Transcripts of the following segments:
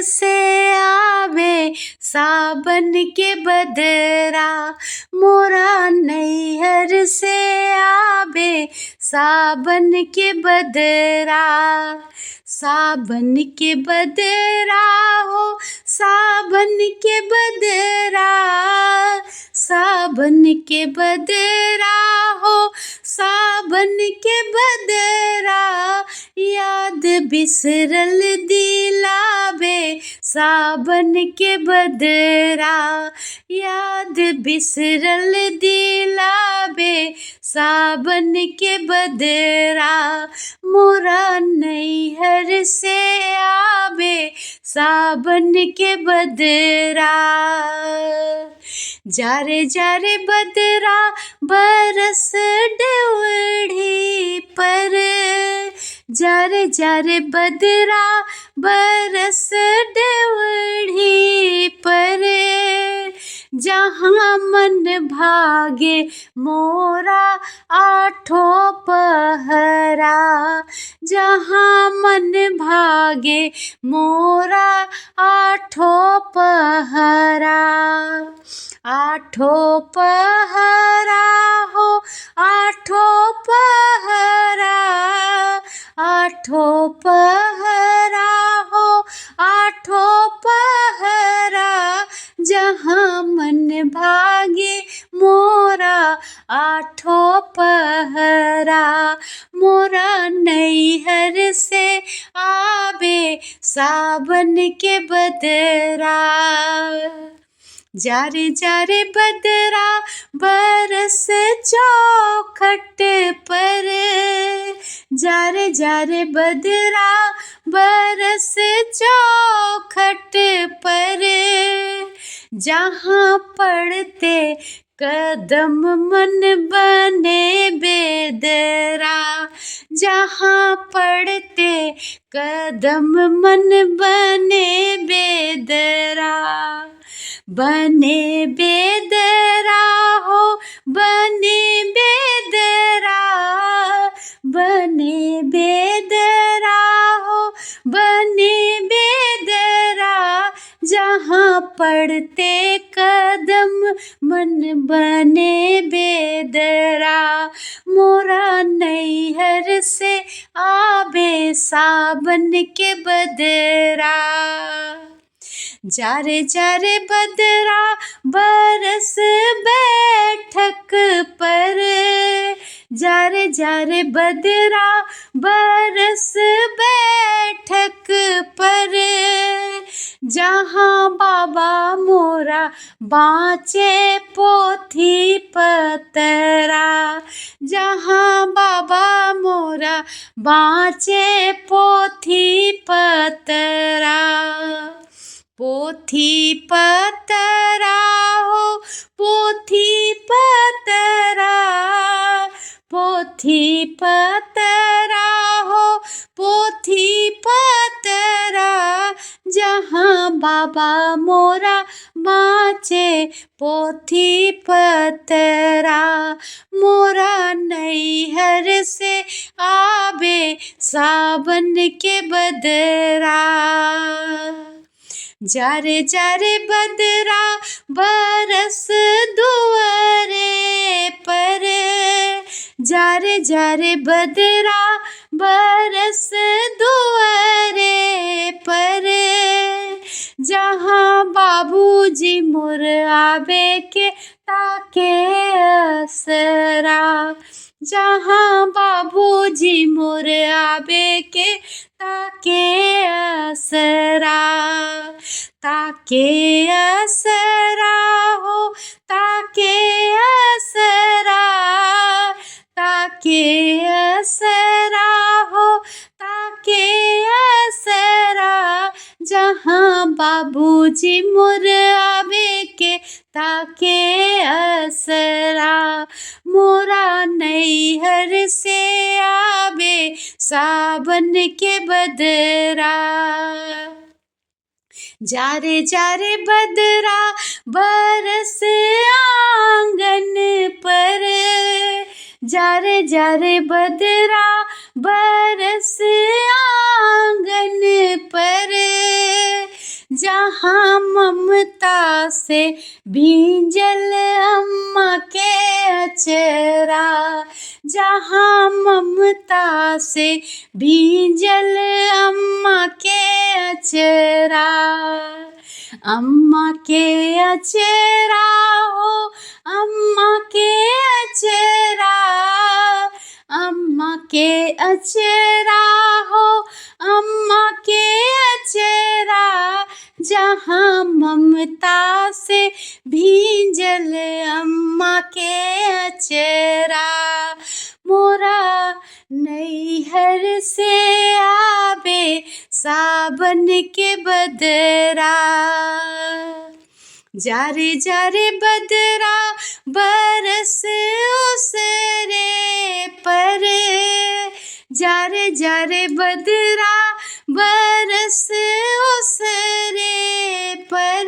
से आवे सावन के बदरा, मोरा नैहर से आवे सावन के बदरा। सावन के बदरा हो, सावन के बदरा, सावन के बदरा हो, सावन के बदरा। याद बिसरल दिलावे सावन के बदरा, याद बिसरल दिलावे सावन के बदरा। मोरा नैहर से आवे सावन के बदरा। जारे जारे बदरा बरस डेवढ़ी पर, जारे जारे बदरा बरस डेवढ़ी पर। जहाँ मन भागे मोरा आठों पहरा, जहाँ मन भागे मोरा आठों पहरा। आठों पहरा हो, आठों पहरा, आठों पहरा हो, आठों पहरा। जहाँ मन भागे मोरा आठों पहरा, मोरा नैहर से आवे सावन के बदरा। जारे जारे बदरा बरस चौखट पर, जारे जारे बदरा बरस चौखट पर। जहाँ पड़ते कदम मन बने बेदरा, जहाँ पड़ते कदम मन बने बेदरा। बने बेदरा हो, बने बेदरा, बने बेदरा हो, बने बेदरा। जहाँ पड़ते कदम मन बने बेदरा। मोरा नैहर से आवे सावन के बदरा। जारे जारे बदरा बरस बैठक पर, जारे जारे बदरा बरस बैठक पर। जहाँ बाबा मोरा बाँचे पोथी पतरा, जहाँ बाबा मोरा बाँचे पोथी पतरा। पोथी पतरा हो, पोथी पतरा, पोथी पतरा हो, पोथी पतरा। जहाँ बाबा मोरा बाँचे पोथी पतरा, मोरा नैहर से आवे सावन के बदरा। जारे जारे बदरा बरस दुआरे पर, जारे जारे बदरा बरस दुआरे पर। जहाँ बाबूजी मोर आवे के ताके असरा, जहाँ बाबूजी मोर आवे के ताके असरा। ताके असरा हो, ताके असरा, ताके असरा हो, ताके असरा। जहाँ बाबूजी मोर आवे के ताके असरा। मोरा नैहर से आवे सावन के बदरा। जारे जारे बदरा बरस आंगन पर, जारे जारे बदरा बरस आंगन पर। जहाँ ममता से भींजल अम्मा के अचरा, जहाँ ममता से भींजल अम्मा के अचरा। अम्मा के अचरा हो, अम्मा के अचरा, अम्मा के अचरा हो, अम्मा के अचरा। जहाँ ममता से भींजल अम्मा के अचरा। मोरा नैहर से आवे सावन के बदरा, जारे जारे बदरा बरस उसरे पर, जारे जारे बदरा बरस उसरे पर।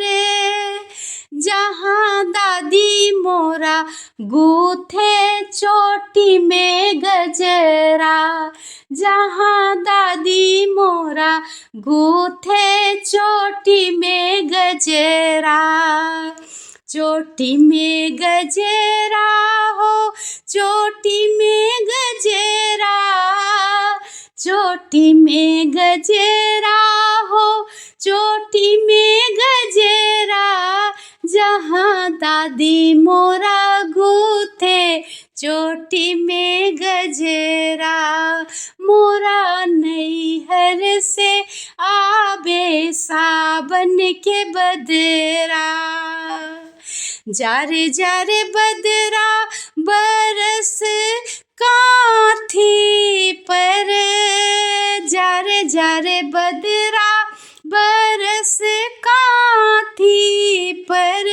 जहाँ दादी मोरा गूथे चोटी में गजरा, जहाँ दादी मोरा गूथे चोटी में गजरा। चोटी में गजरा हो, चोटी में गजरा, चोटी में गजरा हो, चोटी में गजरा। जहाँ दादी मोरा गूथे चोटी में गजरा। मोरा नैहर से आवे सावन के बदरा, जारे जारे बदरा बरस काठी पर, जारे जारे बदरा बरस काठी पर।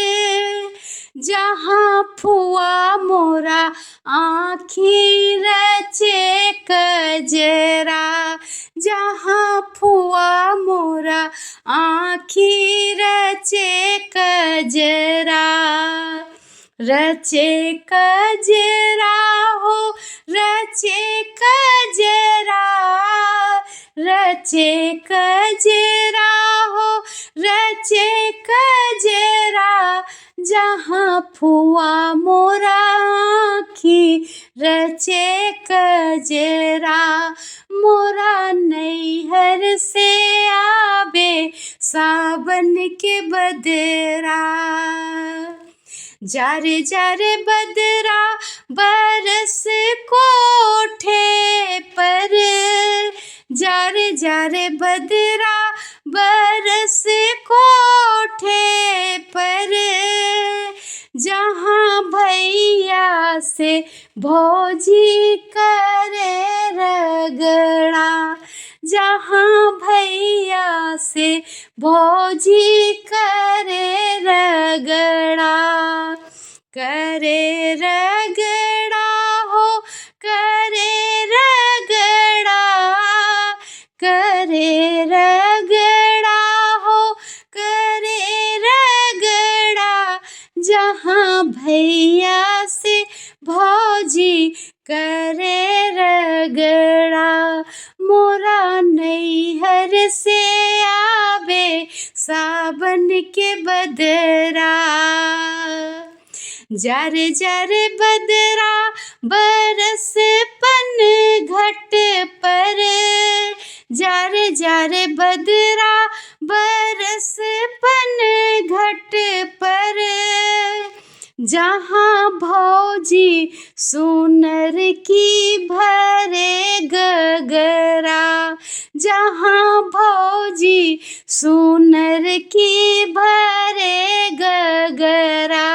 जहाँ फुआ मोरा आँखी रचे कजरा, जहाँ फुआ मोरा आँखी रचे कजरा। रचे कजरा हो, रचे कजरा, रचे कजरा हो, रचे कजरा। जहाँ फुआ मोरा आँखी रचे कजरा। मोरा नैहर से आवे सावन के बदरा, जारे जारे बदरा बरस कोठे पर, जारे जारे बदरा बरस कोठे पर। जहाँ भैया से भौजी करे रगड़ा, जहाँ भैया से भौजी करे रगड़ा। करे रगड़ा हो, करे रगड़ा, करे रगड़ा हो, करे रगड़ा। जहाँ भैया से भौजी करे रगड़ा। मोरा नैहर से आवे सावन के बदरा, जारे जारे बदरा बरस पन घट पर, जारे जारे बदरा बरस पन घट पर। जहाँ भौजी सुनर की भरे गगरा, जहाँ भौजी सुनर की भरे गगरा।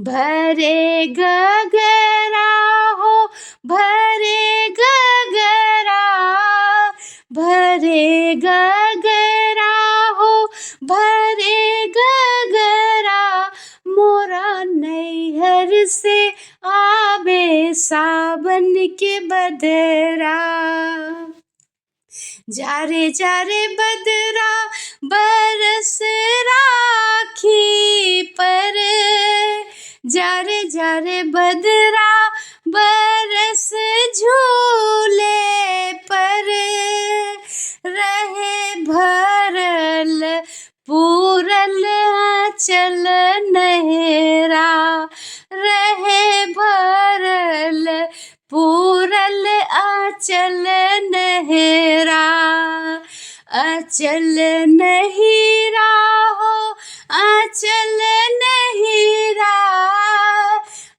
भरे गगरा हो, भरे गगरा, भरे गगरा हो, भरे गगरा। मोरा नैहर से आवे सावन के बदरा, जारे जारे बदरा बरस राखी पर, जारे जारे बदरा बरस झूले पर। रहे भरल नहेरा रहे भरल पूरल आंचल नहेरा। आंचल नहीरा हो आंचल नहीरा,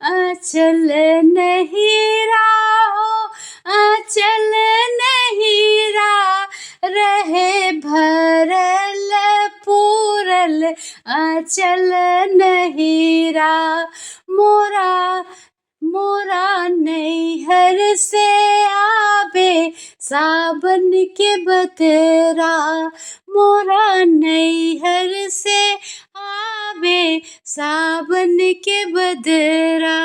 आंचल नहीरा हो आंचल नहीरा रहे भरल पूरल आंचल नहीरा। मोरा मोरा नैहर से आबे सावन के बदरा, मोरा नैहर से आबे सावन के बदरा।